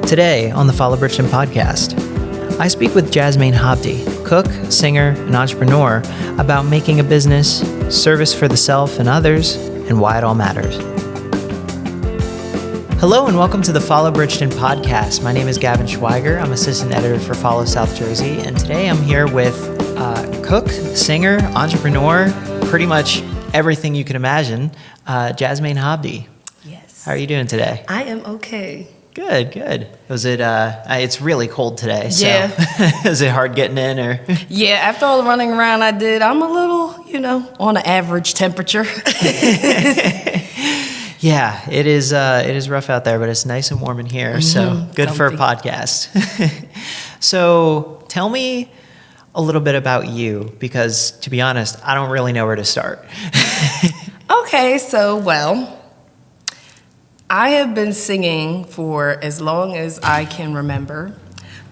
Today on the Follow Bridgeton Podcast, I speak with Jasmaine Hobdy, cook, singer, and entrepreneur, about making a business, service for the self and others, and why it all matters. Hello and welcome to the Follow Bridgeton Podcast. My name is Gavin Schweiger. I'm assistant editor for Follow South Jersey, and today I'm here with cook, singer, entrepreneur, pretty much everything you can imagine, Jasmaine Hobdy. Yes. How are you doing today? I am okay. Good. Was it, it's really cold today, so Yeah. is it hard getting in or? Yeah, after all the running around I did, I'm a little, on an average temperature. Yeah, it is rough out there, but it's nice and warm in here, so good for a podcast. So tell me a little bit about you, because to be honest, I don't really know where to start. Okay, so, I have been singing for as long as I can remember.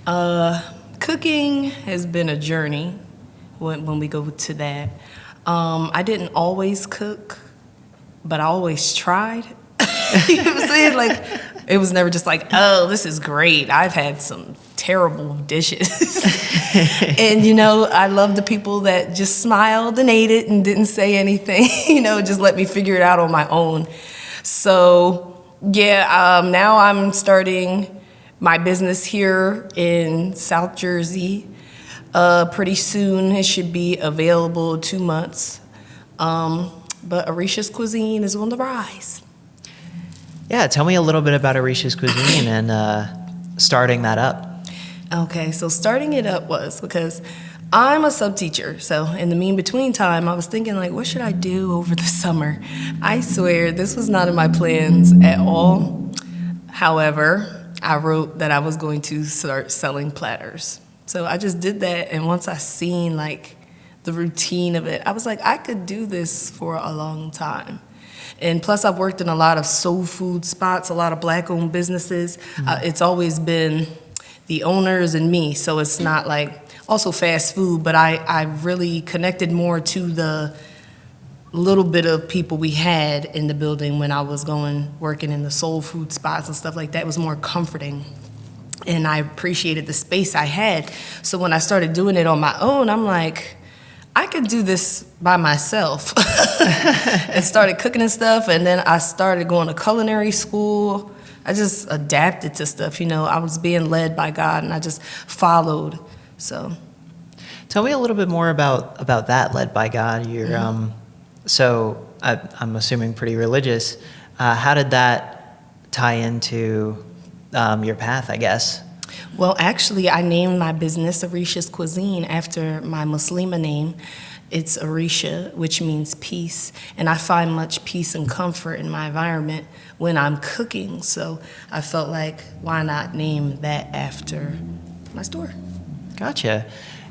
Cooking has been a journey when we go to that. I didn't always cook, but I always tried. You know what I'm saying? Like, it was never just like, oh, this is great. I've had some terrible dishes. And, I love the people that just smiled and ate it and didn't say anything, just let me figure it out on my own. So, now I'm starting my business here in South Jersey. Pretty soon it should be available 2 months. But Arisha's Cuisine is on the rise. Yeah, tell me a little bit about Arisha's Cuisine and starting that up. Okay, so starting it up was because I'm a sub-teacher. So in the between time, I was thinking, what should I do over the summer? I swear, this was not in my plans at all. However, I wrote that I was going to start selling platters. So I just did that, and once I seen, the routine of it, I was like, I could do this for a long time. And plus, I've worked in a lot of soul food spots, a lot of Black-owned businesses. It's always been the owners and me, so it's not also fast food, but I really connected more to the little bit of people we had in the building when I was working in the soul food spots and stuff like that. It was more comforting, and I appreciated the space I had. So when I started doing it on my own, I'm like, I could do this by myself. And started cooking and stuff, and then I started going to culinary school. I just adapted to stuff, I was being led by God, and I just followed. So, tell me a little bit more about that, led by God. You're so I'm assuming pretty religious. How did that tie into your path, I guess? Well, actually, I named my business Arisha's Cuisine after my Muslima name. It's Arisha, which means peace, and I find much peace and comfort in my environment when I'm cooking. So I felt like, why not name that after my store? Gotcha.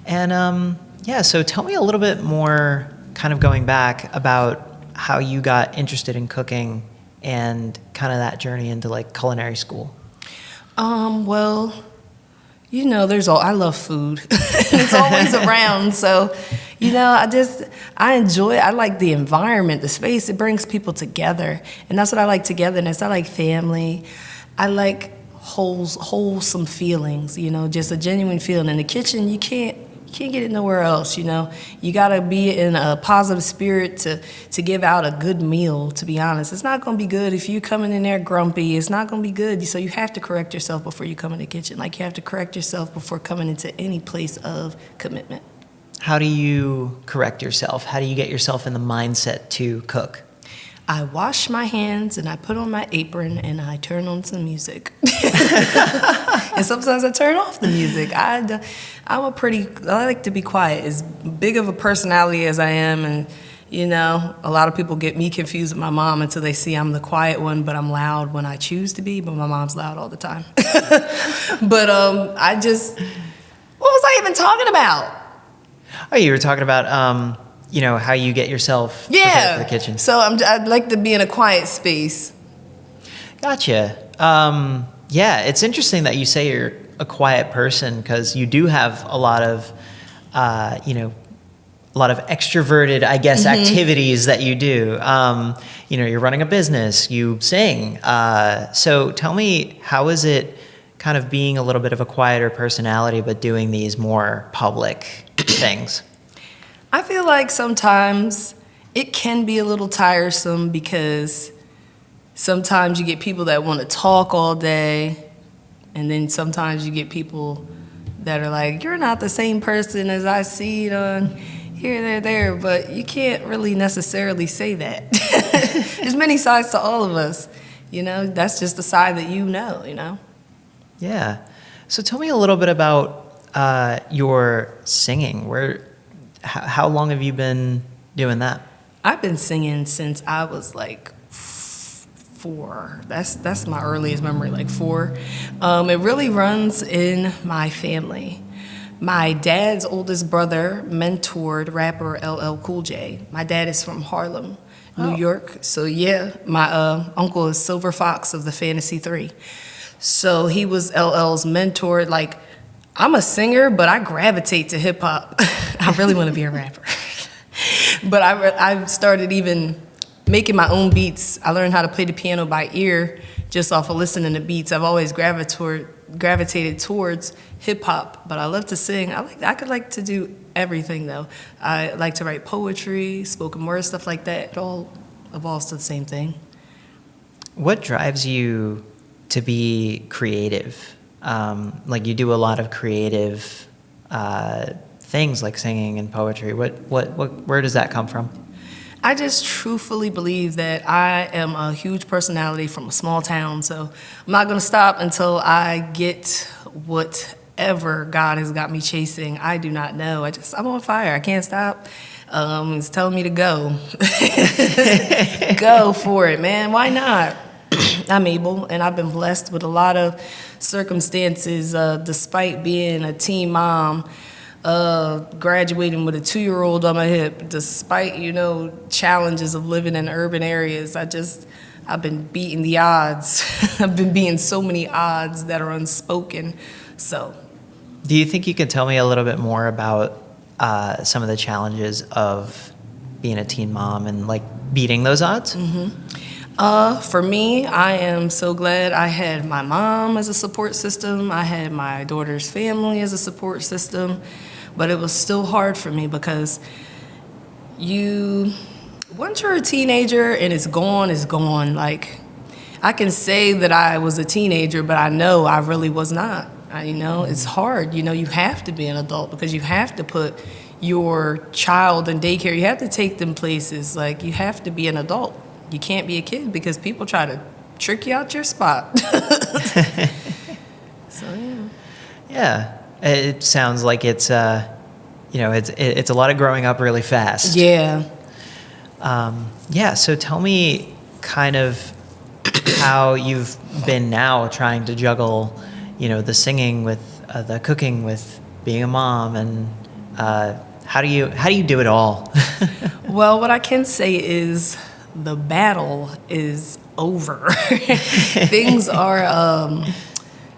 And so tell me a little bit more, kind of going back, about how you got interested in cooking and kind of that journey into culinary school. I love food. It's always around. So, I like the environment, the space. It brings people together. And that's what I like, togetherness. I like family. I like wholesome feelings, just a genuine feeling. In the kitchen, you can't get it nowhere else, You got to be in a positive spirit to give out a good meal, to be honest. It's not going to be good if you coming in there grumpy. It's not going to be good. So you have to correct yourself before you come in the kitchen. You have to correct yourself before coming into any place of commitment. How do you correct yourself? How do you get yourself in the mindset to cook? I wash my hands and I put on my apron and I turn on some music. And sometimes I turn off the music. I like to be quiet. As big of a personality as I am, and a lot of people get me confused with my mom until they see I'm the quiet one, but I'm loud when I choose to be, but my mom's loud all the time. But what was I even talking about? Oh, you were talking about how you get yourself prepared for the kitchen. So I'd like to be in a quiet space. Gotcha. It's interesting that you say you're a quiet person, because you do have a lot of, extroverted, I guess, activities that you do. You're running a business, you sing. So tell me, how is it kind of being a little bit of a quieter personality, but doing these more public things? I feel like sometimes it can be a little tiresome because sometimes you get people that want to talk all day, and then sometimes you get people that are like, you're not the same person as I see it on here, there, but you can't really necessarily say that. There's many sides to all of us, that's just the side that you know. Yeah. So tell me a little bit about your singing. How long have you been doing that? I've been singing since I was like 4. That's my earliest memory, like 4. It really runs in my family. My dad's oldest brother mentored rapper LL Cool J. My dad is from Harlem, New York. So yeah, my uncle is Silver Fox of the Fantasy 3. So he was LL's mentor. Like, I'm a singer, but I gravitate to hip hop. I really want to be a rapper. But I started even making my own beats. I learned how to play the piano by ear just off of listening to beats. I've always gravitated towards hip hop, but I love to sing. I could like to do everything though. I like to write poetry, spoken word, stuff like that. It all evolves to the same thing. What drives you to be creative? Like, you do a lot of creative things like singing and poetry. Where does that come from? I just truthfully believe that I am a huge personality from a small town, so I'm not going to stop until I get whatever God has got me chasing. I do not know. I'm on fire. I can't stop. It's telling me to go. Go for it, man. Why not? I'm able, and I've been blessed with a lot of circumstances, despite being a teen mom, graduating with a 2-year-old on my hip, despite, challenges of living in urban areas. I've been beating the odds. I've been beating so many odds that are unspoken. So, do you think you could tell me a little bit more about some of the challenges of being a teen mom and like beating those odds? For me, I am so glad I had my mom as a support system. I had my daughter's family as a support system. But it was still hard for me because once you're a teenager and it's gone. Like, I can say that I was a teenager, but I know I really was not. It's hard. You have to be an adult because you have to put your child in daycare. You have to take them places. Like, you have to be an adult. You can't be a kid because people try to trick you out your spot. So, yeah. Yeah. It sounds like it's a lot of growing up really fast. Yeah. So tell me kind of how you've been now trying to juggle, the singing with the cooking with being a mom, and how do you do it all? Well, what I can say is the battle is over. Things are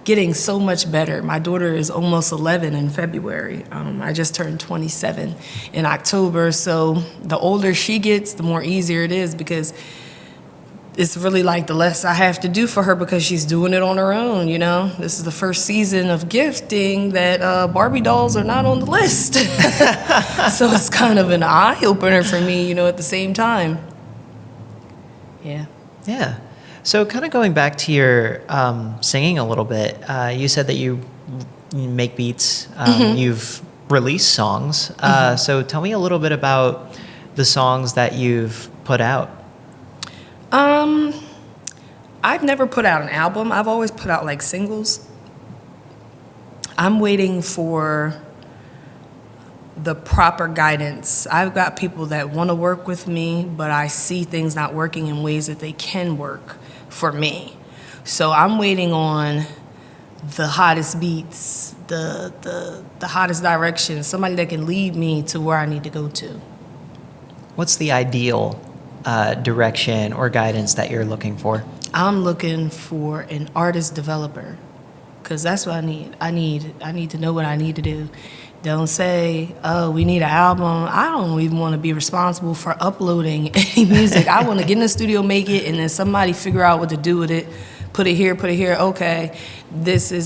getting so much better. My daughter is almost 11 in February. I just turned 27 in October. So the older she gets, the more easier it is because it's really like the less I have to do for her because she's doing it on her own, This is the first season of gifting that Barbie dolls are not on the list. So it's kind of an eye-opener for me, at the same time. Yeah. Yeah. So kind of going back to your singing a little bit, you said that you make beats, you've released songs. So tell me a little bit about the songs that you've put out. I've never put out an album. I've always put out like singles. I'm waiting for the proper guidance. I've got people that want to work with me, but I see things not working in ways that they can work for me. So I'm waiting on the hottest beats, the hottest direction, somebody that can lead me to where I need to go to. What's the ideal direction or guidance that you're looking for? I'm looking for an artist developer, because that's what I need. I need to know what I need to do. Don't say, oh, we need an album. I don't even want to be responsible for uploading any music. I want to get in the studio, make it, and then somebody figure out what to do with it, put it here, okay,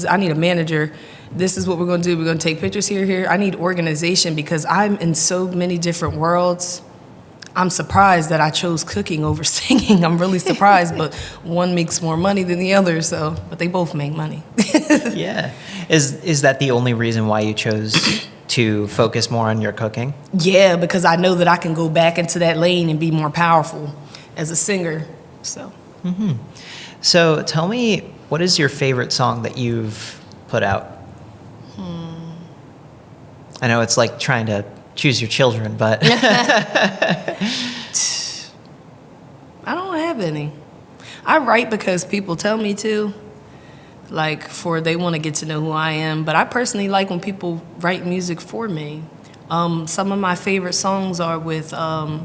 I need a manager, this is what we're gonna do, we're gonna take pictures here. I need organization because I'm in so many different worlds. I'm surprised that I chose cooking over singing. I'm really surprised, but one makes more money than the other, but they both make money. Yeah. Is that the only reason why you chose to focus more on your cooking? Yeah, because I know that I can go back into that lane and be more powerful as a singer, so. Mm-hmm. So tell me, what is your favorite song that you've put out? I know it's like trying to choose your children, but I don't have any. I write because people tell me to, they want to get to know who I am. But I personally like when people write music for me. Some of my favorite songs are with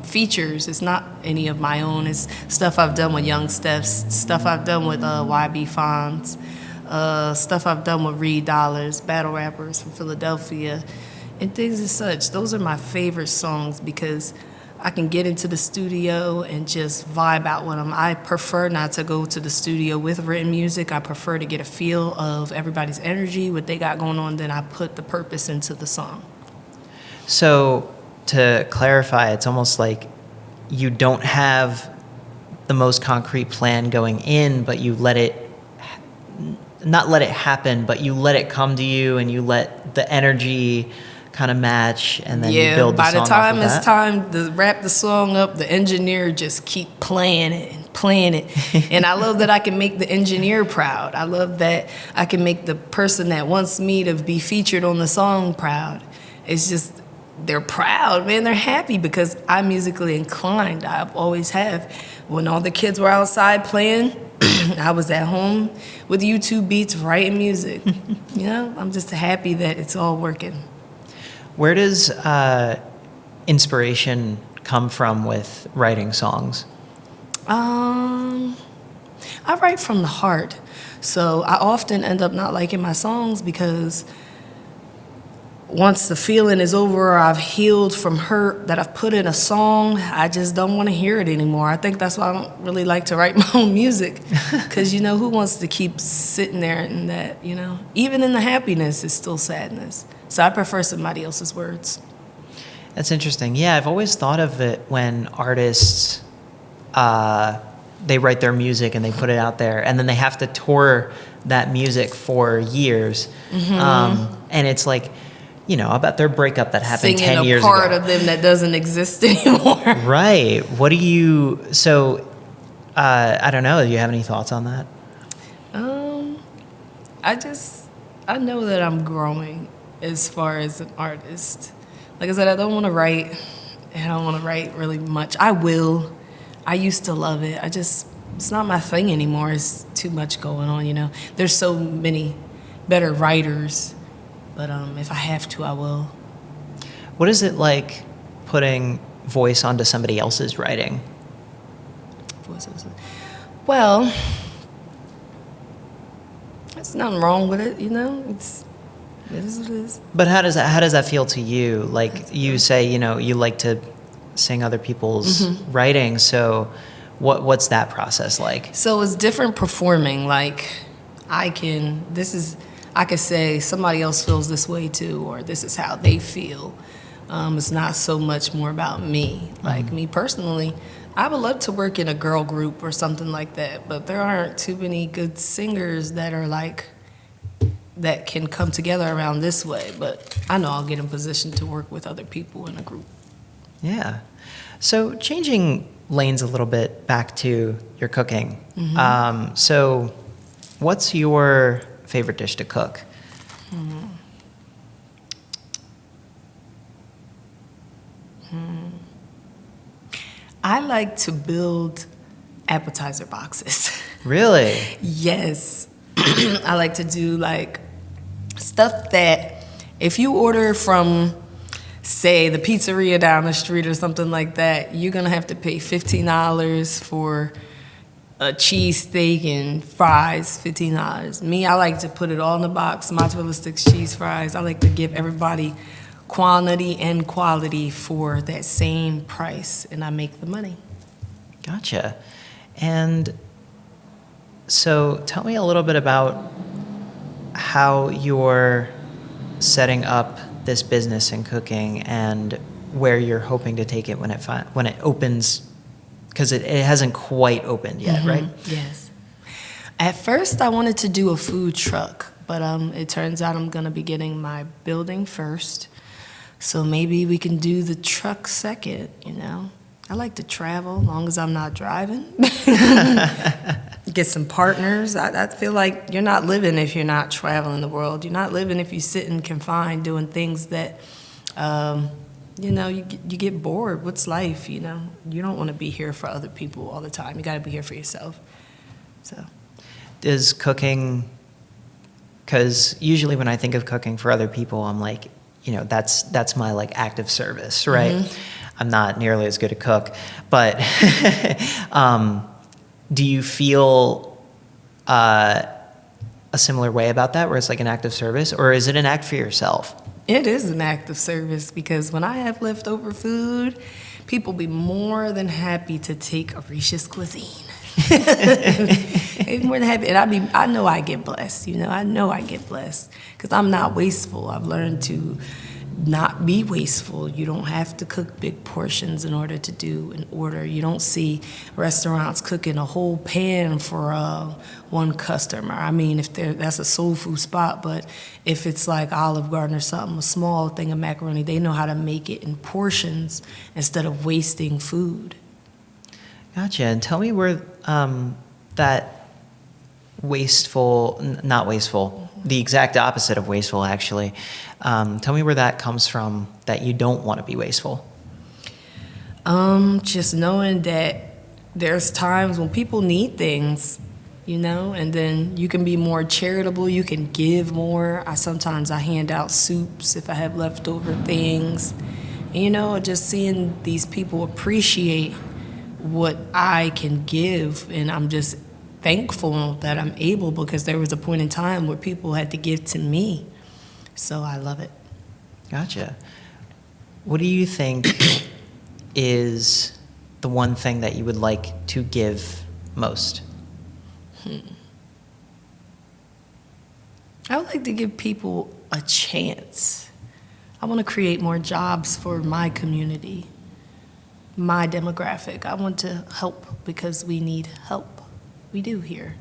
features. It's not any of my own. It's stuff I've done with Young Steph's, stuff I've done with YB Fonz, stuff I've done with Reed Dollars, battle rappers from Philadelphia, and things as such. Those are my favorite songs because I can get into the studio and just vibe out with them. I prefer not to go to the studio with written music. I prefer to get a feel of everybody's energy, what they got going on, then I put the purpose into the song. So to clarify, it's almost like you don't have the most concrete plan going in, but you not let it happen, but you let it come to you and you let the energy kind of match, and then you build the song. By the time off of it's time to wrap the song up, the engineer just keep playing it. And I love that I can make the engineer proud. I love that I can make the person that wants me to be featured on the song proud. It's just, they're proud, man. They're happy because I'm musically inclined. I always have. When all the kids were outside playing, I was at home with YouTube beats writing music. I'm just happy that it's all working. Where does inspiration come from with writing songs? I write from the heart. So I often end up not liking my songs because once the feeling is over or I've healed from hurt that I've put in a song, I just don't want to hear it anymore. I think that's why I don't really like to write my own music because, who wants to keep sitting there in that, Even in the happiness, it's still sadness. So I prefer somebody else's words. That's interesting. Yeah, I've always thought of it when artists, they write their music and they put it out there, and then they have to tour that music for years. Mm-hmm. And it's like, about their breakup that happened 10 years ago. Singing a part of them that doesn't exist anymore. Right. What do you... So, I don't know. Do you have any thoughts on that? I know that I'm growing as far as an artist. Like I said, I don't want to write. I don't want to write really much. I will. I used to love it. It's not my thing anymore. It's too much going on, There's so many better writers. But if I have to, I will. What is it like putting voice onto somebody else's writing? Well, there's nothing wrong with it, It is what it is. But how does that feel to you? Like you say, you like to sing other people's writing. So what's that process like? So it's different performing. Like I could say somebody else feels this way too, or this is how they feel. It's not so much more about me. Like me personally, I would love to work in a girl group or something like that, but there aren't too many good singers that are that can come together around this way. But I know I'll get in position to work with other people in a group. Yeah. So changing lanes a little bit back to your cooking. So what's your favorite dish to cook? I like to build appetizer boxes. Really? Yes. I like to do stuff that if you order from, say, the pizzeria down the street or something like that, you're gonna have to pay $15 for a cheesesteak and fries, $15. Me, I like to put it all in the box, mozzarella sticks, cheese fries. I like to give everybody quantity and quality for that same price, and I make the money. Gotcha. And So tell me a little bit about how you're setting up this business in cooking and where you're hoping to take it when it opens, because it hasn't quite opened yet, right? Yes. At first, I wanted to do a food truck, but it turns out I'm going to be getting my building first. So maybe we can do the truck second, you know? I like to travel, as long as I'm not driving. Get some partners. I feel like you're not living if you're not traveling the world. You're not living if you sit and confined doing things that, you get bored. What's life, you know? You don't want to be here for other people all the time. You got to be here for yourself. So, Is cooking, because usually when I think of cooking for other people, I'm like, that's my like active service, right? Mm-hmm. I'm not nearly as good a cook, but do you feel a similar way about that, where it's like an act of service, or is it an act for yourself? It is an act of service, because when I have leftover food, people be more than happy to take Arisha's Cuisine. More than happy, and I know I get blessed. I know I get blessed because I'm not wasteful. I've learned to not be wasteful. You don't have to cook big portions in order to do an order. You don't see restaurants cooking a whole pan for one customer. I mean, that's a soul food spot, but if it's like Olive Garden or something, a small thing of macaroni, they know how to make it in portions instead of wasting food. Gotcha. And tell me where that not wasteful, the exact opposite of wasteful, actually. Tell me where that comes from, that you don't want to be wasteful. Just knowing that there's times when people need things, and then you can be more charitable, you can give more. Sometimes I hand out soups if I have leftover things. Just seeing these people appreciate what I can give, and I'm just thankful that I'm able, because there was a point in time where people had to give to me. So I love it. Gotcha. What do you think is the one thing that you would like to give most? I would like to give people a chance. I want to create more jobs for my community, my demographic. I want to help because we need help. We do here.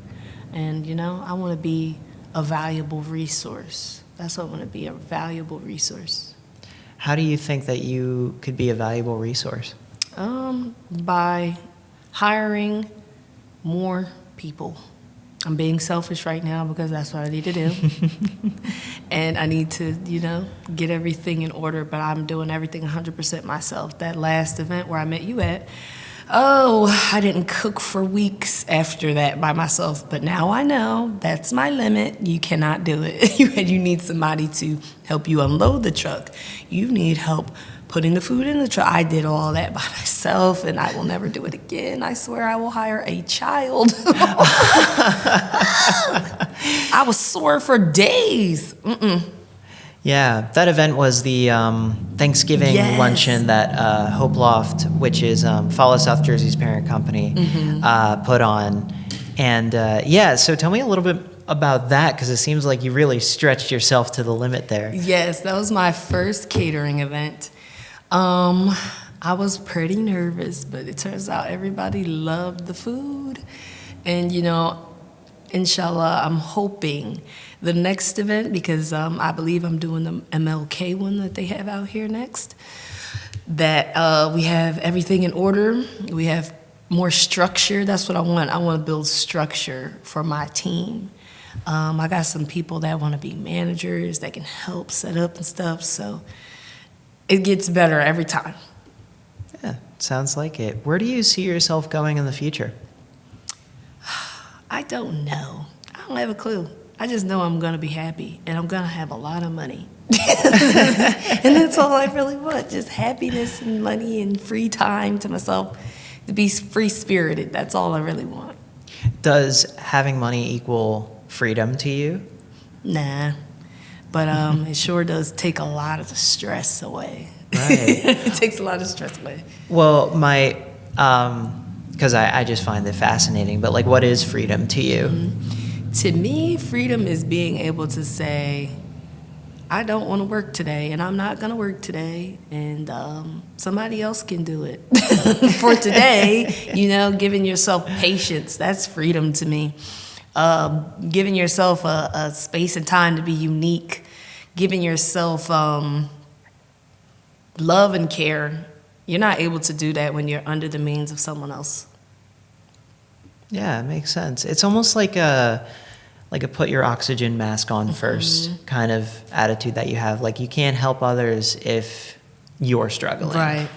And, I want to be a valuable resource. That's what I want to be, a valuable resource. How do you think that you could be a valuable resource? By hiring more people. I'm being selfish right now because that's what I need to do. And I need to, get everything in order, but I'm doing everything 100% myself. That last event where I met you at, I didn't cook for weeks after that by myself, but now I know that's my limit. You cannot do it. You need somebody to help you unload the truck. You need help putting the food in the truck. I did all that by myself, and I will never do it again. I swear I will hire a child. I was sore for days. Yeah, that event was the Thanksgiving luncheon that Hope Loft, which is Follow South Jersey's parent company, put on. And so tell me a little bit about that, because it seems like you really stretched yourself to the limit there. Yes, that was my first catering event. I was pretty nervous, but it turns out everybody loved the food. And, inshallah, I'm hoping the next event, because I believe I'm doing the MLK one that they have out here next, that we have everything in order. We have more structure. That's what I want. I want to build structure for my team. I got some people that want to be managers that can help set up and stuff. So it gets better every time. Yeah, sounds like it. Where do you see yourself going in the future? I don't know. I don't have a clue. I just know I'm going to be happy, and I'm going to have a lot of money. And that's all I really want, just happiness and money and free time to myself, to be free-spirited. That's all I really want. Does having money equal freedom to you? Nah, but it sure does take a lot of the stress away. Right. It takes a lot of stress away. Well, because I just find it fascinating. But like, what is freedom to you? To me, freedom is being able to say, I don't want to work today, and I'm not going to work today, and somebody else can do it for today. Giving yourself patience, that's freedom to me. Giving yourself a space and time to be unique, giving yourself love and care. You're not able to do that when you're under the means of someone else. Yeah, it makes sense. It's almost like a put your oxygen mask on first kind of attitude that you have. Like, you can't help others if you're struggling. Right.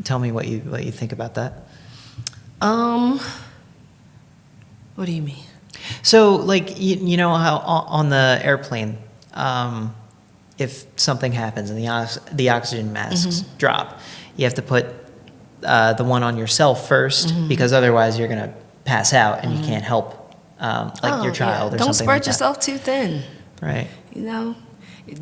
Tell me what you think about that. What do you mean? So, like, you know how on the airplane, if something happens and the oxygen masks drop, you have to put the one on yourself first, because otherwise you're going to pass out and you can't help your child or don't something spread like that. yourself too thin. Right.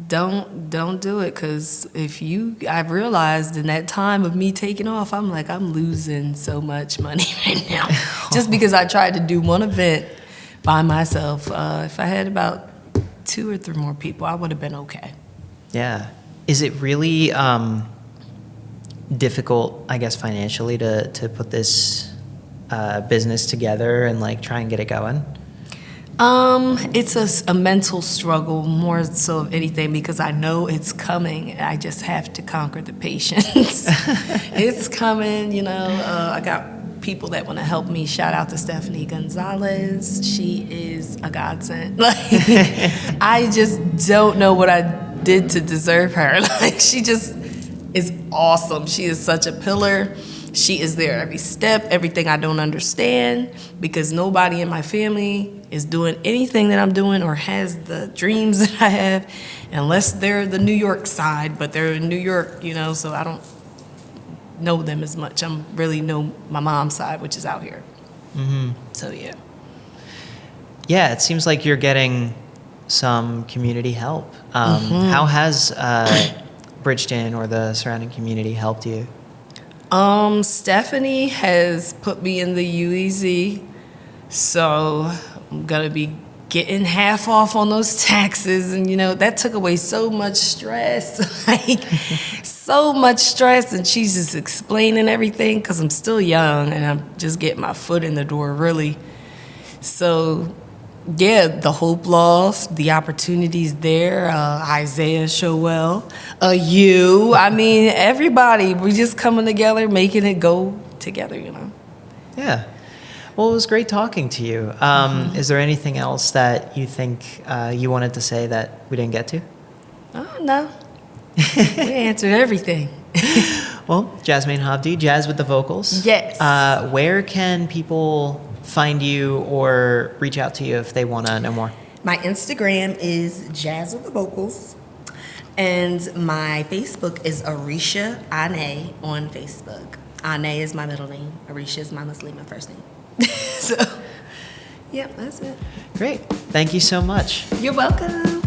Don't do it, because I've realized in that time of me taking off, I'm losing so much money right now just because I tried to do one event by myself. If I had about 2 or 3 more people, I would have been okay. Yeah. Is it really difficult, I guess, financially to put this business together and like try and get it going? It's a mental struggle more so of anything, because I know it's coming. I just have to conquer the patience. It's coming, I got people that want to help me. Shout out to Stephanie Gonzalez. She is a godsend. I just don't know what I did to deserve her. She just is awesome. She is such a pillar. She is there every step, everything I don't understand, because nobody in my family is doing anything that I'm doing or has the dreams that I have, unless they're the New York side, but they're in New York, so I don't know them as much. I really know my mom's side, which is out here. So, yeah. Yeah, it seems like you're getting some community help. How has Bridgeton or the surrounding community helped you? Stephanie has put me in the UEZ, so I'm gonna be getting half off on those taxes, and that took away so much stress, so much stress. And she's just explaining everything, because I'm still young and I'm just getting my foot in the door, really. So yeah, the Hope Loft, the opportunities there, Isaiah Showell, everybody, we just coming together, making it go together, Yeah. Well, it was great talking to you. Is there anything else that you think you wanted to say that we didn't get to? Oh, no. We answered everything. Well, Jasmaine Hobdy, Jazz with the vocals. Yes. Where can people find you or reach out to you if they want to know more? My Instagram is Jazz with the Vocals, and my Facebook is Arisha Ane on Facebook. Ane is my middle name. Arisha is my Muslima first name. So, yep, that's it. Great. Thank you so much. You're welcome.